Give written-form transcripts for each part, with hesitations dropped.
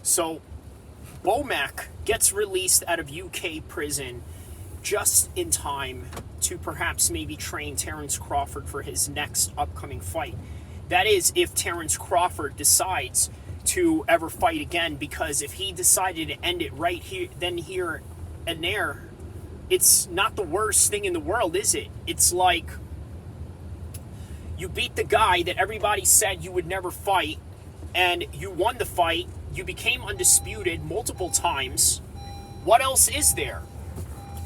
So, Bomac gets released out of UK prison just in time to perhaps maybe train Terence Crawford for his next upcoming fight. That is, if Terence Crawford decides to ever fight again, because if he decided to end it right here, then here and there, it's not the worst thing in the world, is it? It's like you beat the guy that everybody said you would never fight, and you won the fight. You became undisputed multiple times. What else is there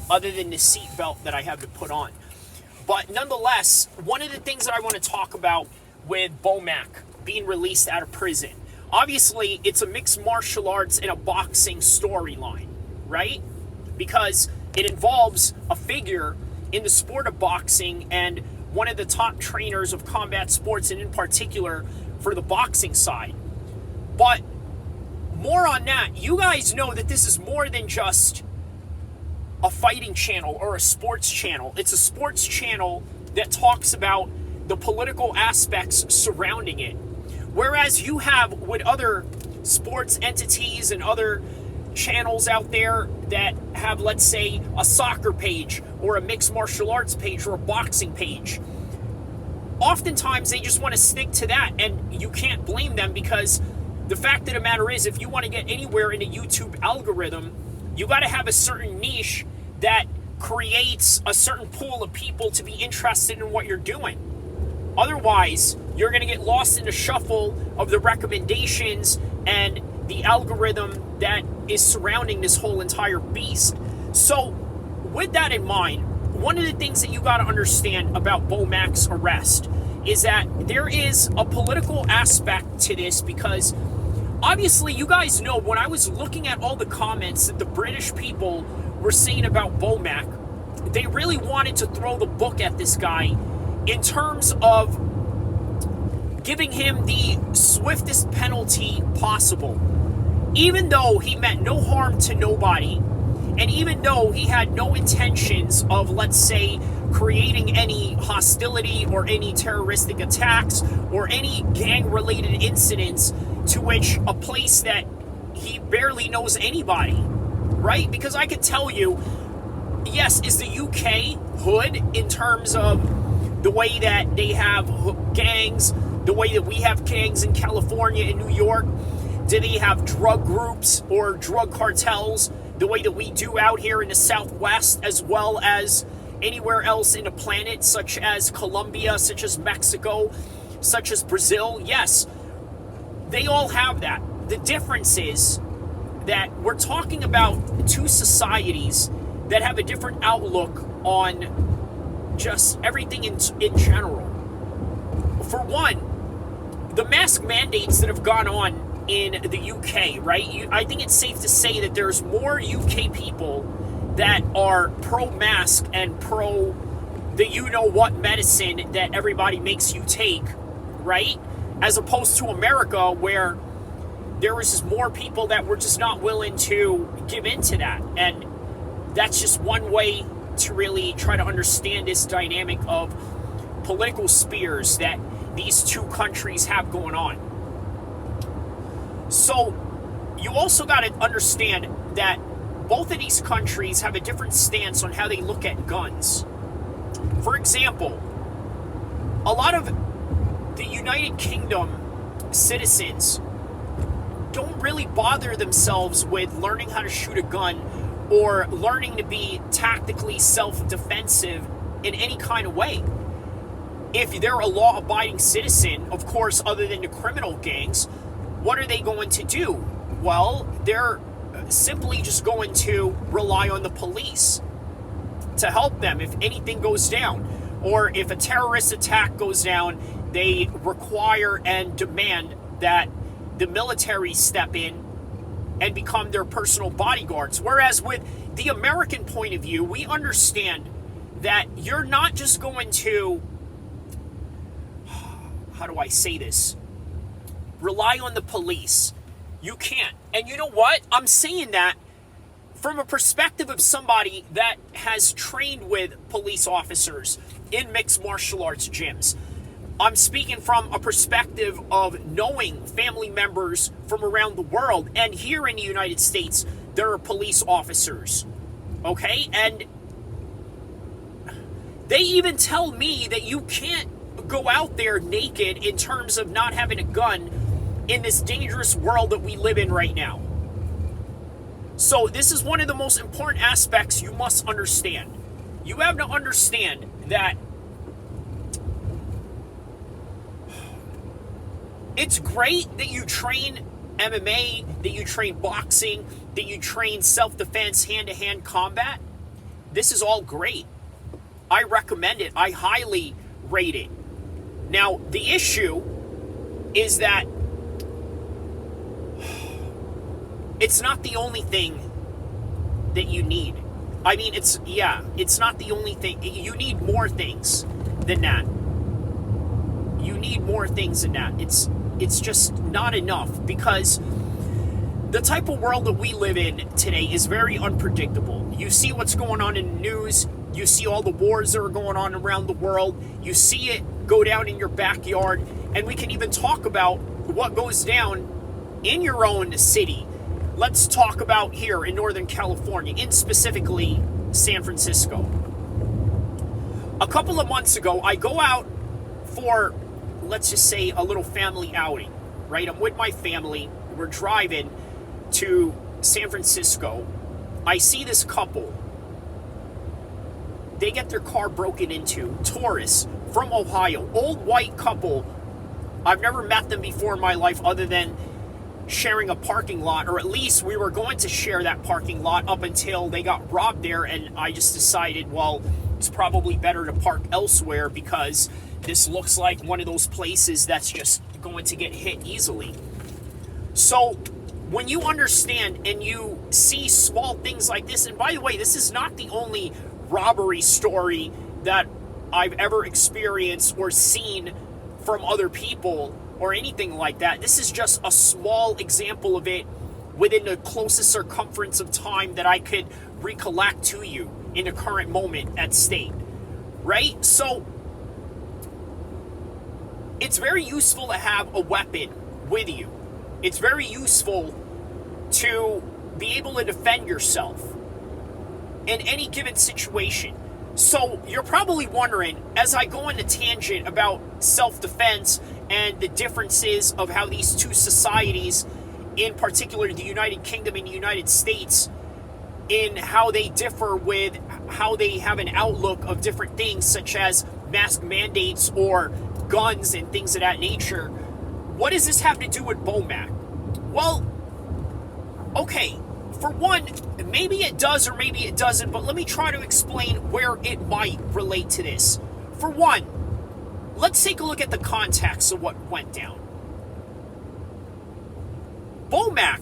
other than the seatbelt that I have to put on? But nonetheless, one of the things that I want to talk about with Bomac being released out of prison, obviously it's a mixed martial arts and a boxing storyline, right? Because it involves a figure in the sport of boxing and one of the top trainers of combat sports, and in particular for the boxing side. But more on that, you guys know that this is more than just a fighting channel or a sports channel. It's a sports channel that talks about the political aspects surrounding it. Whereas you have with other sports entities and other channels out there that have, let's say, a soccer page or a mixed martial arts page or a boxing page, oftentimes they just want to stick to that, and you can't blame them, because the fact of the matter is, if you want to get anywhere in a YouTube algorithm, you got to have a certain niche that creates a certain pool of people to be interested in what you're doing. Otherwise, you're going to get lost in the shuffle of the recommendations and the algorithm that is surrounding this whole entire beast. So, with that in mind, one of the things that you got to understand about Bomac's arrest is that there is a political aspect to this, because obviously you guys know, when I was looking at all the comments that the British people were saying about Bomac, they really wanted to throw the book at this guy in terms of giving him the swiftest penalty possible. Even though he meant no harm to nobody, and even though he had no intentions of, let's say, creating any hostility or any terroristic attacks or any gang-related incidents to which a place that he barely knows anybody, right? Because I could tell you, yes, is the UK hood in terms of the way that they have gangs, the way that we have gangs in California and New York? Do they have drug groups or drug cartels the way that we do out here in the Southwest, as well as anywhere else in the planet, such as Colombia, such as Mexico, such as Brazil? Yes, they all have that. The difference is that we're talking about two societies that have a different outlook on just everything in general. For one, the mask mandates that have gone on in the UK, right? I think it's safe to say that there's more UK people that are pro-mask and pro the you-know-what medicine that everybody makes you take, right? As opposed to America, where there was just more people that were just not willing to give into that. And that's just one way to really try to understand this dynamic of political spears that these two countries have going on. So you also got to understand that both of these countries have a different stance on how they look at guns. For example, a lot of the United Kingdom citizens don't really bother themselves with learning how to shoot a gun or learning to be tactically self-defensive in any kind of way. If they're a law-abiding citizen, of course, other than the criminal gangs, what are they going to do? Well, they're simply just going to rely on the police to help them if anything goes down. Or if a terrorist attack goes down, they require and demand that the military step in and become their personal bodyguards. Whereas with the American point of view, we understand that you're not just going to, how do I say this, rely on the police. You can't. And you know what? I'm saying that from a perspective of somebody that has trained with police officers in mixed martial arts gyms. I'm speaking from a perspective of knowing family members from around the world. And here in the United States, there are police officers, okay? And they even tell me that you can't go out there naked in terms of not having a gun in this dangerous world that we live in right now. So this is one of the most important aspects you must understand. You have to understand that it's great that you train MMA, that you train boxing, that you train self-defense, hand-to-hand combat. This is all great. I recommend it. I highly rate it. Now, the issue is that it's not the only thing that you need. I mean, it's not the only thing. You need more things than that. You need more things than that. It's just not enough, because the type of world that we live in today is very unpredictable. You see what's going on in the news. You see all the wars that are going on around the world. You see it go down in your backyard. And we can even talk about what goes down in your own city. Let's talk about here in Northern California, in specifically San Francisco. A couple of months ago, I go out for, let's just say, a little family outing, right? I'm with my family. We're driving to San Francisco. I see this couple. They get their car broken into. Tourists from Ohio. Old white couple. I've never met them before in my life other than sharing a parking lot, or at least we were going to share that parking lot up until they got robbed there, and I just decided, well, it's probably better to park elsewhere because this looks like one of those places that's just going to get hit easily. So when you understand and you see small things like this, and by the way, this is not the only robbery story that I've ever experienced or seen from other people or anything like that. This is just a small example of it within the closest circumference of time that I could recollect to you in the current moment at stake, right? So it's very useful to have a weapon with you. It's very useful to be able to defend yourself in any given situation. So you're probably wondering, as I go on a tangent about self-defense and the differences of how these two societies, in particular the United Kingdom and the United States, in how they differ with how they have an outlook of different things, such as mask mandates or guns and things of that nature. What does this have to do with BOMAC? Well, okay, for one, maybe it does or maybe it doesn't, but let me try to explain where it might relate to this. For one, let's take a look at the context of what went down. BOMAC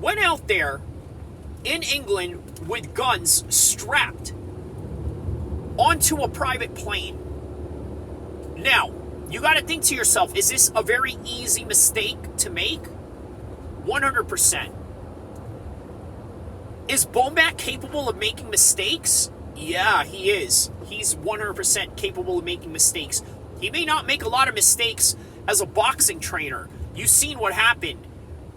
went out there in England with guns strapped onto a private plane. Now, you got to think to yourself, is this a very easy mistake to make? 100%. Is BOMAC capable of making mistakes? Yeah, he is. He's 100% capable of making mistakes. He may not make a lot of mistakes as a boxing trainer. You've seen what happened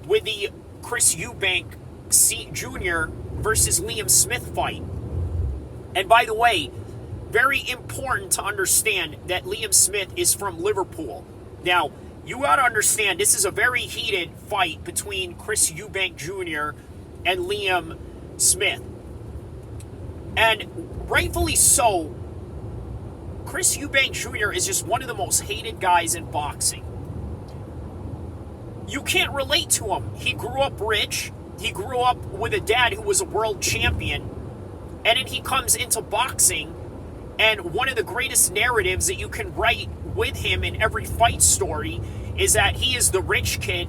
with the Chris Eubank Jr. versus Liam Smith fight. And by the way, very important to understand that Liam Smith is from Liverpool. Now, you got to understand, this is a very heated fight between Chris Eubank Jr. and Liam Smith. And rightfully so, Chris Eubank Jr. is just one of the most hated guys in boxing. You can't relate to him. He grew up rich. He grew up with a dad who was a world champion. And then he comes into boxing, and one of the greatest narratives that you can write with him in every fight story is that he is the rich kid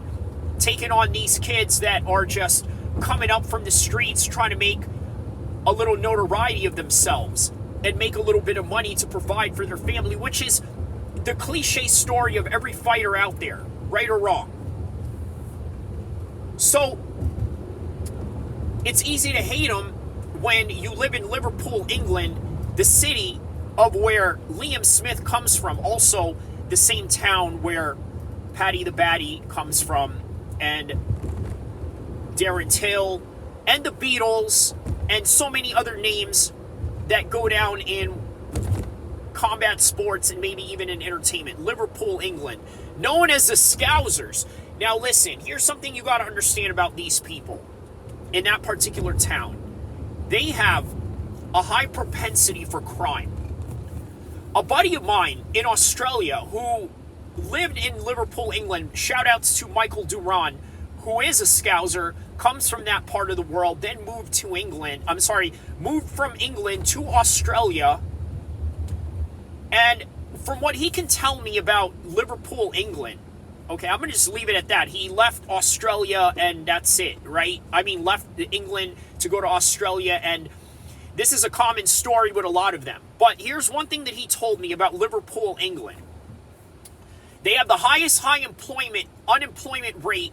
taking on these kids that are just coming up from the streets trying to make a little notoriety of themselves and make a little bit of money to provide for their family, which is the cliche story of every fighter out there, right or wrong. So it's easy to hate him when you live in Liverpool, England, the city of where Liam Smith comes from, also the same town where Paddy the Baddy comes from, and Darren Till, and the Beatles, and so many other names that go down in combat sports and maybe even in entertainment. Liverpool, England, known as the Scousers. Now listen, here's something you got to understand about these people in that particular town. They have a high propensity for crime. A buddy of mine in Australia who lived in Liverpool, England, shout outs to Michael Duran, who is a Scouser, comes from that part of the world, then moved from England to Australia. And from what he can tell me about Liverpool, England, okay, I'm going to just leave it at that. He left Australia and that's it, right? I mean, left England to go to Australia, and this is a common story with a lot of them. But here's one thing that he told me about Liverpool, England. They have the highest unemployment rate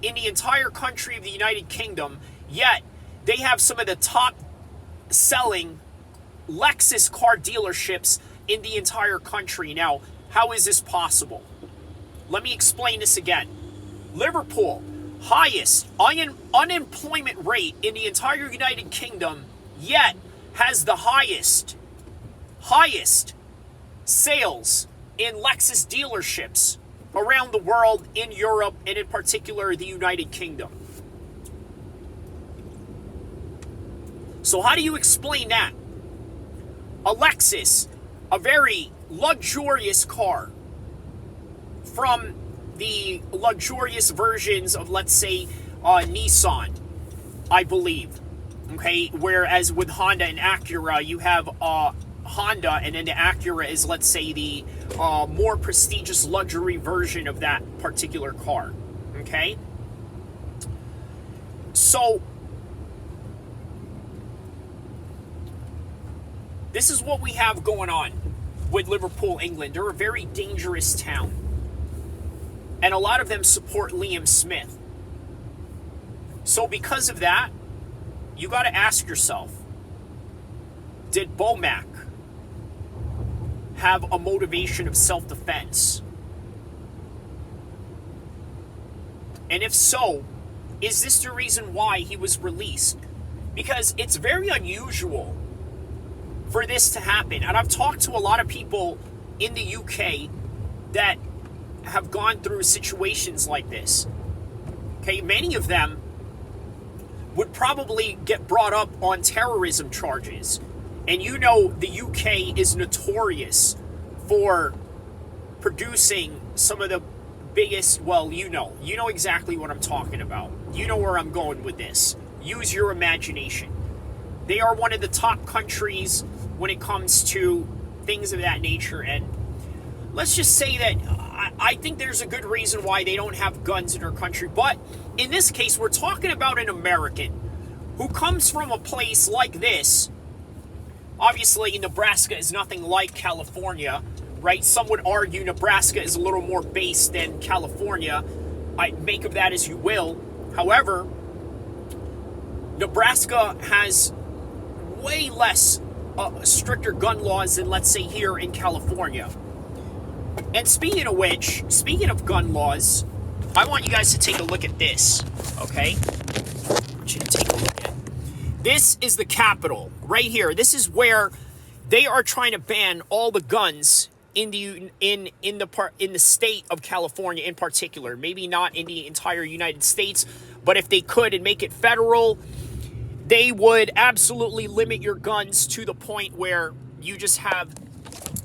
in the entire country of the United Kingdom, yet they have some of the top selling Lexus car dealerships in the entire country. Now, how is this possible? Let me explain this again. Liverpool, highest unemployment rate in the entire United Kingdom, yet has the highest sales in Lexus dealerships around the world, in Europe, and in particular the United Kingdom. So how do you explain that? A Lexus, a very luxurious car, from the luxurious versions of, let's say, Nissan, I believe. Okay, whereas with Honda and Acura, you have Honda, and then the Acura is, let's say, the more prestigious luxury version of that particular car. Okay? So, this is what we have going on with Liverpool, England. They're a very dangerous town. And a lot of them support Liam Smith. So because of that, you got to ask yourself, did Bomac have a motivation of self-defense? And if so, is this the reason why he was released? Because it's very unusual for this to happen. And I've talked to a lot of people in the UK that have gone through situations like this. Okay, many of them would probably get brought up on terrorism charges. And you know the UK is notorious for producing some of the biggest, well, you know exactly what I'm talking about. You know where I'm going with this. Use your imagination. They are one of the top countries when it comes to things of that nature. And let's just say that I think there's a good reason why they don't have guns in their country. But in this case, we're talking about an American who comes from a place like this. Obviously, Nebraska is nothing like California, right? Some would argue Nebraska is a little more based than California. I make of that as you will. However, Nebraska has way less stricter gun laws than, let's say, here in California. And speaking of gun laws, I want you guys to take a look at this, okay? I want you to take a look at it. This is the Capitol, right here. This is where they are trying to ban all the guns in the state of California in particular. Maybe not in the entire United States, but if they could and make it federal, they would absolutely limit your guns to the point where you just have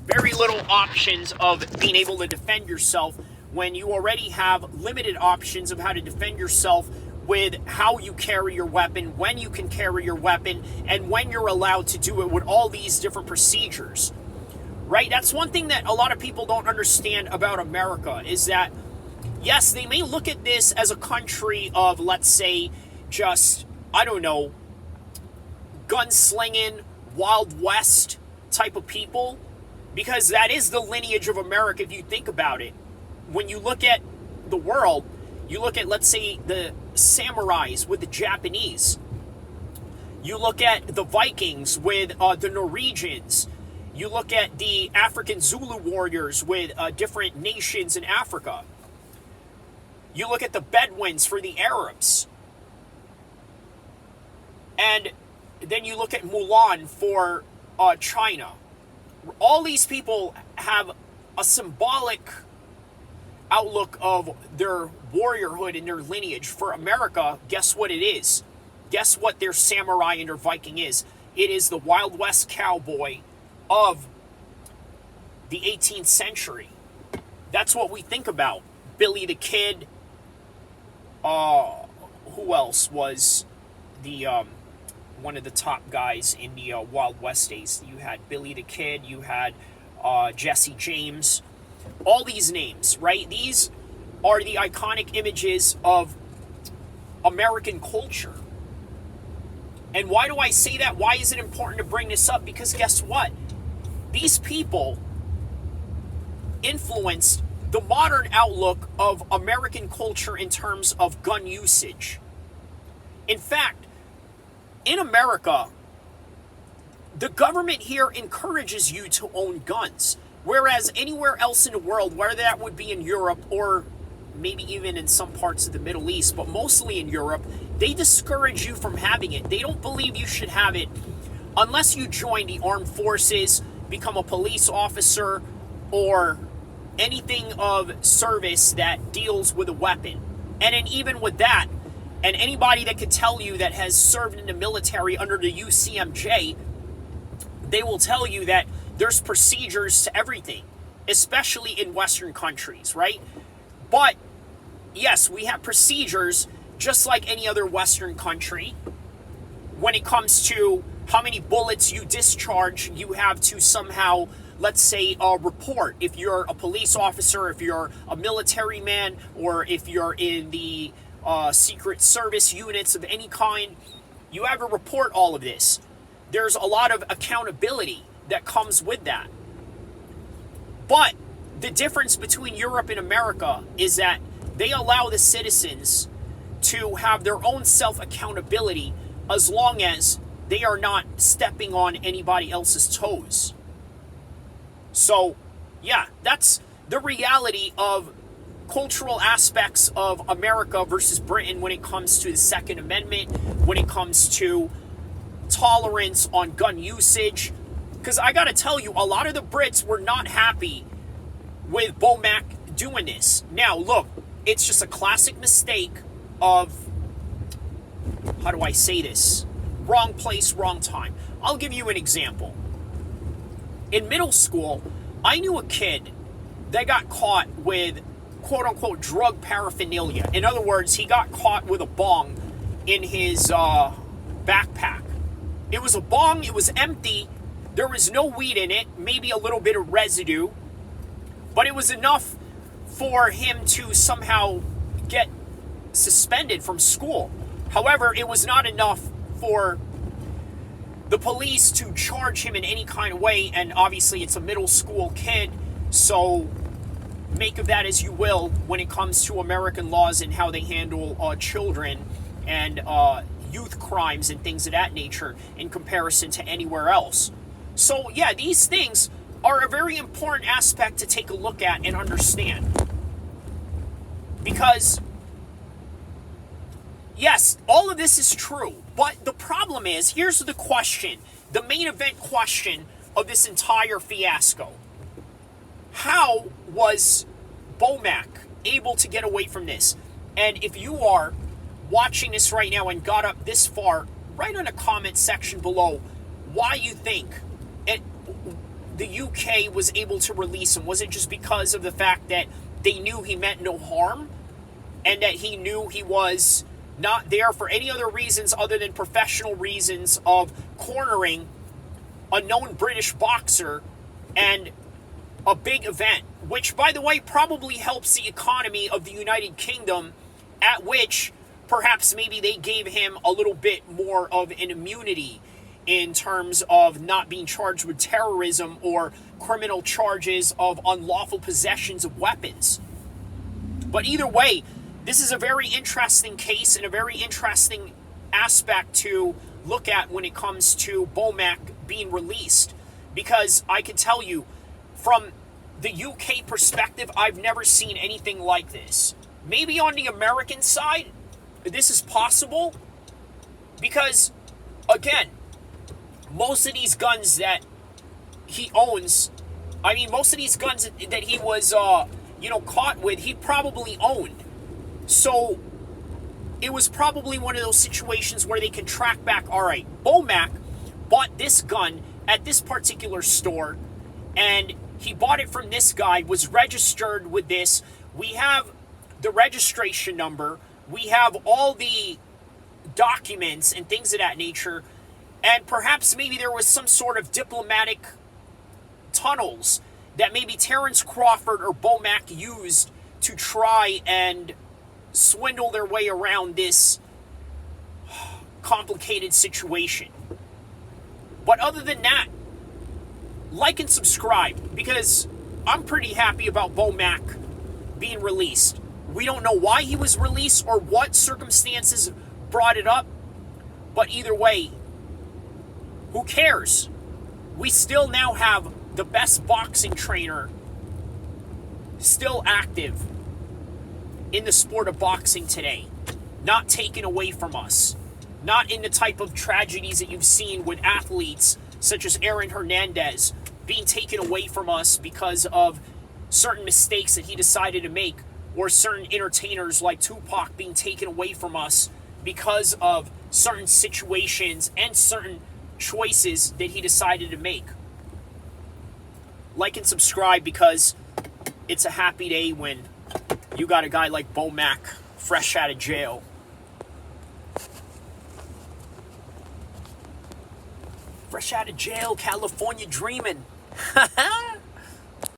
very little options of being able to defend yourself when you already have limited options of how to defend yourself with how you carry your weapon, when you can carry your weapon, and when you're allowed to do it with all these different procedures, right? That's one thing that a lot of people don't understand about America is that, yes, they may look at this as a country of, let's say, just, I don't know, gunslinging, Wild West type of people, because that is the lineage of America if you think about it. When you look at the world, you look at, let's say, the samurais with the Japanese. You look at the Vikings with the Norwegians. You look at the African Zulu warriors with different nations in Africa. You look at the Bedouins for the Arabs. And then you look at Mulan for China. All these people have a symbolic outlook of their warriorhood and their lineage. For America, guess what it is? Guess what their samurai and their Viking is? It is the Wild West cowboy of the 18th century. That's what we think about. Billy the Kid. Who else was the one of the top guys in the Wild West days? You had Billy the Kid. You had Jesse James. All these names, right? These are the iconic images of American culture. And why do I say that? Why is it important to bring this up? Because guess what? These people influenced the modern outlook of American culture in terms of gun usage. In fact, in America, the government here encourages you to own guns. Whereas anywhere else in the world, whether that would be in Europe or maybe even in some parts of the Middle East, but mostly in Europe, they discourage you from having it. They don't believe you should have it unless you join the armed forces, become a police officer, or anything of service that deals with a weapon. And then even with that, and anybody that could tell you that has served in the military under the UCMJ, they will tell you that there's procedures to everything, especially in Western countries, right? But yes, we have procedures just like any other Western country. When it comes to how many bullets you discharge, you have to somehow, let's say, report. If you're a police officer, if you're a military man, or if you're in the Secret Service units of any kind, you have to report all of this. There's a lot of accountability that comes with that. But the difference between Europe and America is that they allow the citizens to have their own self-accountability as long as they are not stepping on anybody else's toes. So, yeah, that's the reality of cultural aspects of America versus Britain when it comes to the Second Amendment, when it comes to tolerance on gun usage. Because I gotta tell you, a lot of the Brits were not happy with Bomac doing this. Now, look, it's just a classic mistake of, how do I say this? Wrong place, wrong time. I'll give you an example. In middle school, I knew a kid that got caught with quote-unquote drug paraphernalia. In other words, he got caught with a bong in his backpack. It was a bong, it was empty, there was no weed in it, maybe a little bit of residue, but it was enough for him to somehow get suspended from school. However, it was not enough for the police to charge him in any kind of way, and obviously it's a middle school kid, so make of that as you will when it comes to American laws and how they handle children and youth crimes and things of that nature in comparison to anywhere else. So yeah, these things are a very important aspect to take a look at and understand. Because yes, all of this is true, but the problem is, here's the question, the main event question of this entire fiasco. How was Bomac able to get away from this? And if you are watching this right now and got up this far, write in a comment section below why you think the UK was able to release him. Was it just because of the fact that they knew he meant no harm and that he knew he was not there for any other reasons other than professional reasons of cornering a known British boxer and a big event, which, by the way, probably helps the economy of the United Kingdom, at which perhaps maybe they gave him a little bit more of an immunity in terms of not being charged with terrorism or criminal charges of unlawful possessions of weapons. But either way, this is a very interesting case and a very interesting aspect to look at when it comes to Bomac being released. because I can tell you, from the UK perspective, I've never seen anything like this. Maybe on the American side, this is possible, because, again, most of these guns that he owns, I mean, most of these guns that he was, caught with, he probably owned. So it was probably one of those situations where they can track back, all right, Bomac bought this gun at this particular store, and he bought it from this guy, was registered with this. We have the registration number. We have all the documents and things of that nature. And perhaps maybe there was some sort of diplomatic tunnels that maybe Terrence Crawford or Bomac used to try and swindle their way around this complicated situation. But other than that, like and subscribe, because I'm pretty happy about Bomac being released. We don't know why he was released or what circumstances brought it up, but either way, who cares? We still now have the best boxing trainer still active in the sport of boxing today, not taken away from us, not in the type of tragedies that you've seen with athletes such as Aaron Hernandez being taken away from us because of certain mistakes that he decided to make, or certain entertainers like Tupac being taken away from us because of certain situations and certain choices that he decided to make. Like and subscribe, because it's a happy day when you got a guy like Bomac fresh out of jail. Fresh out of jail, California dreaming.